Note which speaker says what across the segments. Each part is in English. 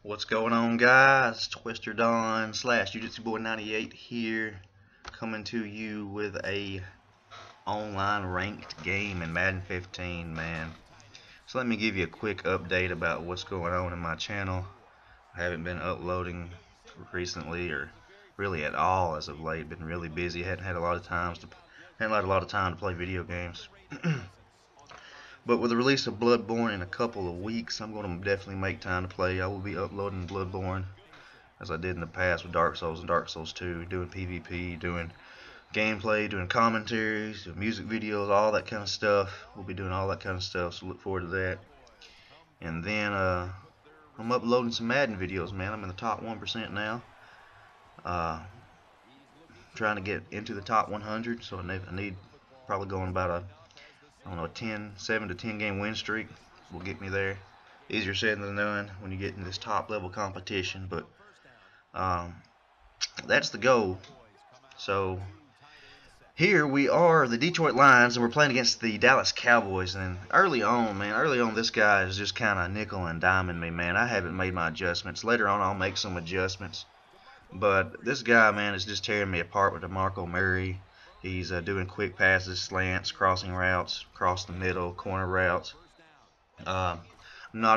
Speaker 1: What's going on, guys? Twister Don slash Jiu-Jitsu Boy 98 here, coming to you with a online ranked game in Madden 15, man. So let me give you a quick update about what's going on in my channel. I haven't been uploading recently, or really at all as of late. Been really busy. Hadn't had a lot of time to play video games. But with the release of Bloodborne in a couple of weeks, I'm going to definitely make time to play. I will be uploading Bloodborne as I did in the past with Dark Souls and Dark Souls 2, doing PvP, doing gameplay, doing commentaries, doing music videos, all that kind of stuff. We'll be doing all that kind of stuff, so look forward to that. And then I'm uploading some Madden videos, man. I'm in the top 1% now. Trying to get into the top 100, so I need probably going about a 7 to 10 game win streak will get me there. Easier said than done when you get in this top level competition, but that's the goal. So here we are, the Detroit Lions, and we're playing against the Dallas Cowboys. And early on, this guy is just kind of nickel and diming me, man. I haven't made my adjustments. Later on, I'll make some adjustments. But this guy, man, is just tearing me apart with DeMarco Murray. He's doing quick passes, slants, crossing routes, across the middle, corner routes. Not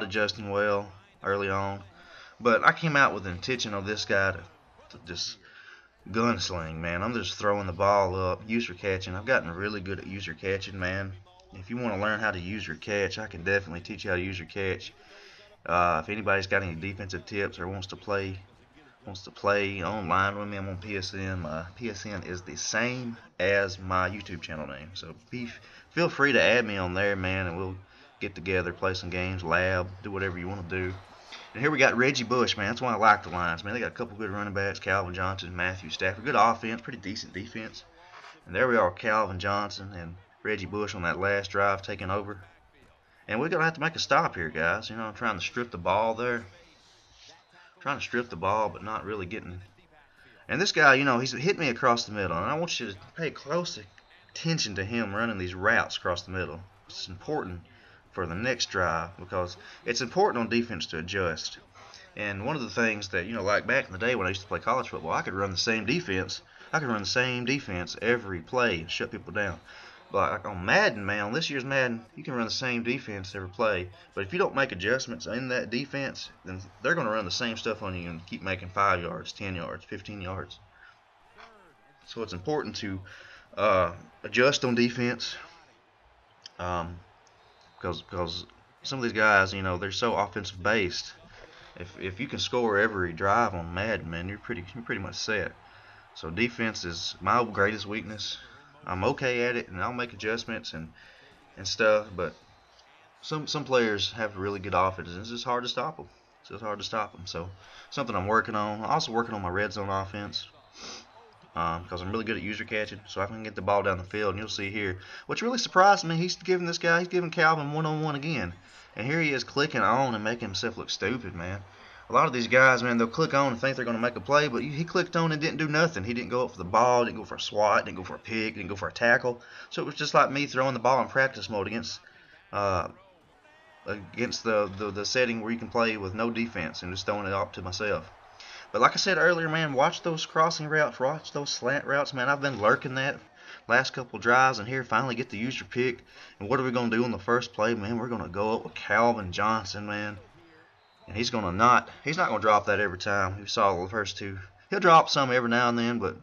Speaker 1: adjusting well early on. But I came out with the intention of this guy to just gunsling, man. I'm just throwing the ball up, user catching. I've gotten really good at user catching, man. If you want to learn how to use your catch, I can definitely teach you how to use your catch. If anybody's got any defensive tips or wants to play online with me, I'm on PSN. My PSN is the same as my YouTube channel name, so feel free to add me on there, man, and we'll get together, play some games, lab, do whatever you want to do. And here we got Reggie Bush, man. That's why I like the Lions, man. They got a couple good running backs, Calvin Johnson, Matthew Stafford. Good offense, pretty decent defense. And there we are, Calvin Johnson and Reggie Bush on that last drive taking over. And we're going to have to make a stop here, guys. You know, I'm trying to strip the ball there. Trying to strip the ball, but not really getting. And this guy, you know, he's hit me across the middle. And I want you to pay close attention to him running these routes across the middle. It's important for the next drive because it's important on defense to adjust. And one of the things that, you know, like back in the day when I used to play college football, I could run the same defense. I could run the same defense every play and shut people down. But like on Madden, man, on this year's Madden, you can run the same defense every play. But if you don't make adjustments in that defense, then they're going to run the same stuff on you and keep making 5 yards, 10 yards, 15 yards. So it's important to adjust on defense. Because some of these guys, you know, they're so offensive based. If you can score every drive on Madden, man, you're pretty much set. So defense is my greatest weakness. I'm okay at it, and I'll make adjustments and stuff. But some players have really good offense, and it's just hard to stop them. It's just hard to stop them. So something I'm working on. I'm also working on my red zone offense. Because I'm really good at user catching, so I can get the ball down the field, and you'll see here. What's really surprised me, he's giving Calvin one-on-one again. And here he is clicking on and making himself look stupid, man. A lot of these guys, man, they'll click on and think they're going to make a play, but he clicked on and didn't do nothing. He didn't go up for the ball, didn't go for a swat, didn't go for a pick, didn't go for a tackle. So it was just like me throwing the ball in practice mode against the setting where you can play with no defense and just throwing it off to myself. But like I said earlier, man, watch those crossing routes, watch those slant routes, man. I've been lurking that last couple drives, and here finally get the user pick. And what are we going to do on the first play, man? We're going to go up with Calvin Johnson, man. And he's not going to drop that every time. You saw the first two. He'll drop some every now and then, but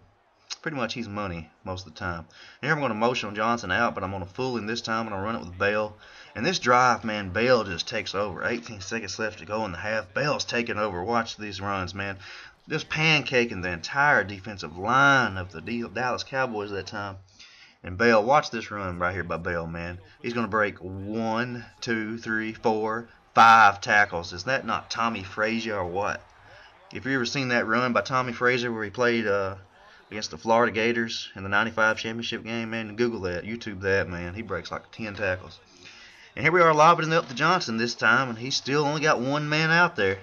Speaker 1: pretty much he's money most of the time. And here I'm going to motion Johnson out, but I'm going to fool him this time, and I'll run it with Bell. And this drive, man, Bell just takes over. 18 seconds left to go in the half. Bell's taking over. Watch these runs, man. Just pancaking the entire defensive line of the Dallas Cowboys at that time. And Bell, watch this run right here by Bell, man. He's going to break 1, 2, 3, 4, 5 tackles. Is that not Tommy Frazier or what? If you ever seen that run by Tommy Frazier where he played against the Florida Gators in the 95 championship game, man, Google that, YouTube that, man. He breaks like 10 tackles. And here we are lobbing it up to Johnson this time, and he's still only got one man out there.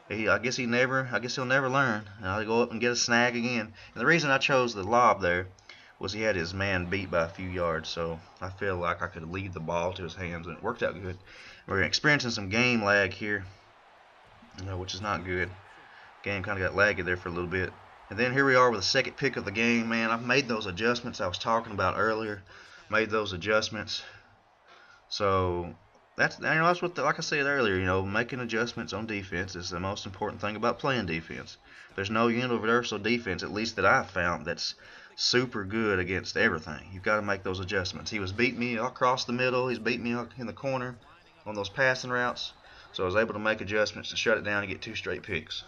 Speaker 1: I guess he'll never learn. And I'll go up and get a snag again. And the reason I chose the lob there was he had his man beat by a few yards, so I feel like I could lead the ball to his hands, and it worked out good. We're experiencing some game lag here. which is not good. Game kind of got laggy there for a little bit. And then here we are with the second pick of the game, man. I've made those adjustments I was talking about earlier. Made those adjustments. So that's what, like I said earlier, making adjustments on defense is the most important thing about playing defense. There's no universal defense, at least that I've found, that's super good against everything. You've got to make those adjustments. He was beating me across the middle. He's beating me in the corner on those passing routes. So I was able to make adjustments to shut it down and get 2 straight picks.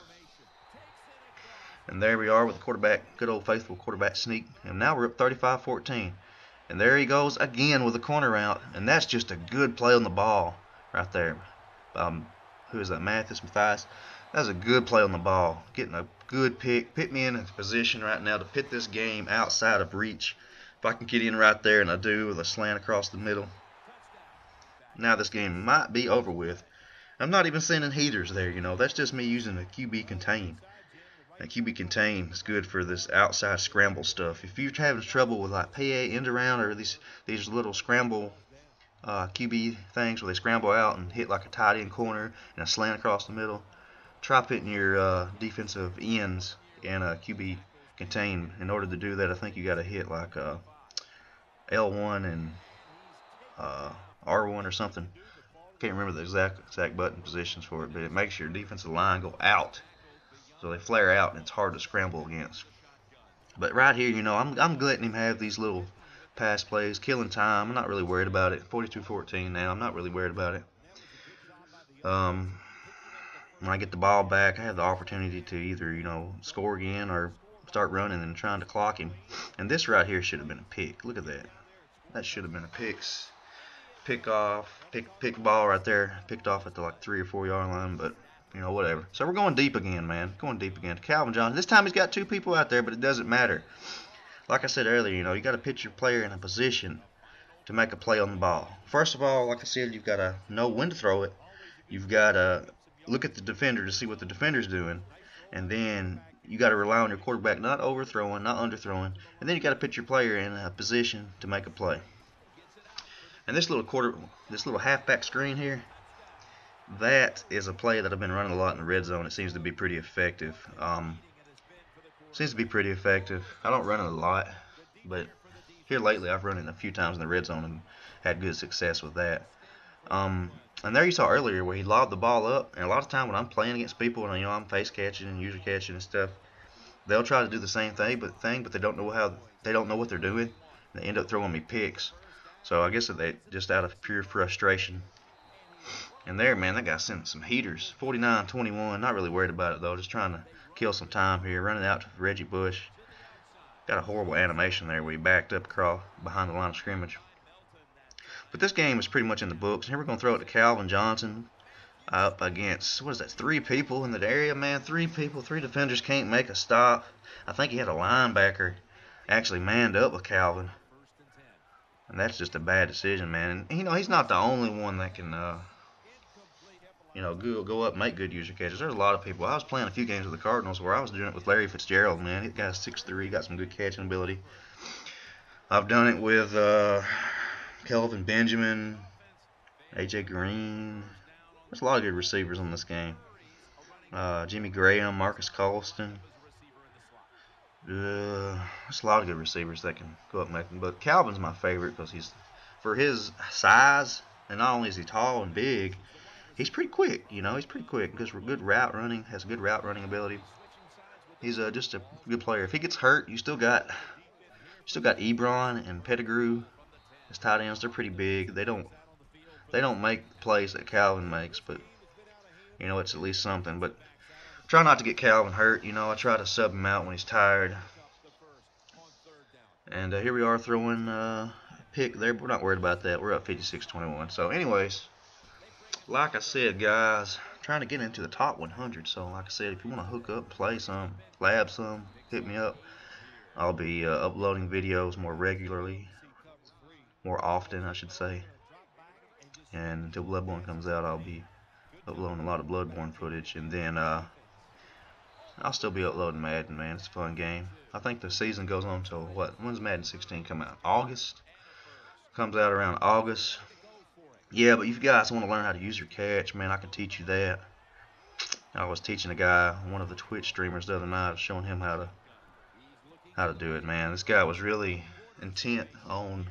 Speaker 1: And there we are with the quarterback, good old faithful quarterback sneak. And now we're up 35-14. And there he goes again with a corner route. And that's just a good play on the ball right there. Who is that? Matthias. That's a good play on the ball. Getting a good pick. Put me in a position right now to put this game outside of reach. If I can get in right there, and I do, with a slant across the middle, now this game might be over with. I'm not even sending heaters there, That's just me using a QB contain. And QB contain is good for this outside scramble stuff. If you're having trouble with like PA end around or these little scramble QB things where they scramble out and hit like a tight end corner and a slant across the middle, try putting your defensive ends in a QB contain. In order to do that, I think you got to hit like L1 and R1 or something. Can't remember the exact button positions for it, but it makes your defensive line go out. So they flare out, and it's hard to scramble against. But right here, I'm letting him have these little pass plays, killing time. I'm not really worried about it. 42-14 now. I'm not really worried about it. When I get the ball back, I have the opportunity to either, score again or start running and trying to clock him. And this right here should have been a pick. Look at that. That should have been a pick ball right there. Picked off at the like 3 or 4 yard line, but whatever. So we're going deep again, man. Going deep again. Calvin Johnson. This time he's got 2 people out there, but it doesn't matter. Like I said earlier, you got to put your player in a position to make a play on the ball. First of all, like I said, you've got to know when to throw it. You've got to look at the defender to see what the defender's doing. And then you got to rely on your quarterback not overthrowing, not underthrowing. And then you got to put your player in a position to make a play. And this little halfback screen here, that is a play that I've been running a lot in the red zone. It seems to be pretty effective. I don't run it a lot, but here lately I've run it a few times in the red zone and had good success with that. And there you saw earlier where he lobbed the ball up. And a lot of time when I'm playing against people and I'm face catching and user catching and stuff, they'll try to do the same thing, but they don't know what they're doing. They end up throwing me picks. So I guess that they just out of pure frustration. And there, man, that guy sent some heaters. 49-21. Not really worried about it, though. Just trying to kill some time here. Running out to Reggie Bush. Got a horrible animation there where he backed up across behind the line of scrimmage. But this game is pretty much in the books. And here we're going to throw it to Calvin Johnson up against, 3 people in the area, man. 3 people, 3 defenders can't make a stop. I think he had a linebacker actually manned up with Calvin. And that's just a bad decision, man. And, he's not the only one that can, go up and make good user catches. There's a lot of people. I was playing a few games with the Cardinals where I was doing it with Larry Fitzgerald, man. That guy's 6'3", got some good catching ability. I've done it with Kelvin Benjamin, A.J. Green. There's a lot of good receivers on this game. Jimmy Graham, Marcus Colston. There's a lot of good receivers that can go up and make them. But Calvin's my favorite because for his size, and not only is he tall and big, he's pretty quick. He's pretty quick because good route running, has good route running ability. He's just a good player. If he gets hurt, you still got Ebron and Pettigrew as tight ends. They're pretty big. They don't make plays that Calvin makes, but it's at least something. But try not to get Calvin hurt. I try to sub him out when he's tired. And here we are throwing a pick there. But we're not worried about that. We're up 56-21. So, anyways, like I said, guys, trying to get into the top 100. So, like I said, if you want to hook up, play some, lab some, hit me up. I'll be uploading videos more regularly, more often, I should say. And until Bloodborne comes out, I'll be uploading a lot of Bloodborne footage. And then I'll still be uploading Madden, man. It's a fun game. I think the season goes on until when's Madden 16 come out? August? Comes out around August. Yeah, but if you guys want to learn how to use your catch, man, I can teach you that. I was teaching a guy, one of the Twitch streamers the other night, showing him how to do it, man. This guy was really intent on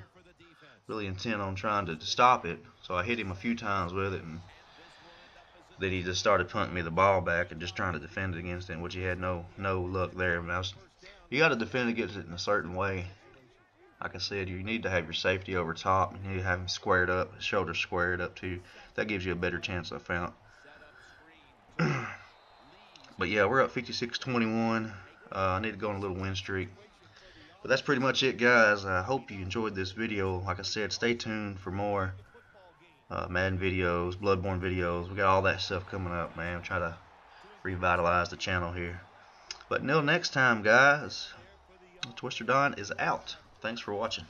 Speaker 1: trying to stop it. So I hit him a few times with it, and then he just started punting me the ball back and just trying to defend it against it, which he had no luck there. But you got to defend against it in a certain way. Like I said, you need to have your safety over top. You need to have him squared up, shoulders squared up too. That gives you a better chance, I found. But yeah, we're up 56-21. I need to go on a little win streak. But that's pretty much it, guys. I hope you enjoyed this video. Like I said, stay tuned for more Madden videos, Bloodborne videos. We got all that stuff coming up, man. I'm trying to revitalize the channel here. But until next time, guys, Twister Don is out. Thanks for watching.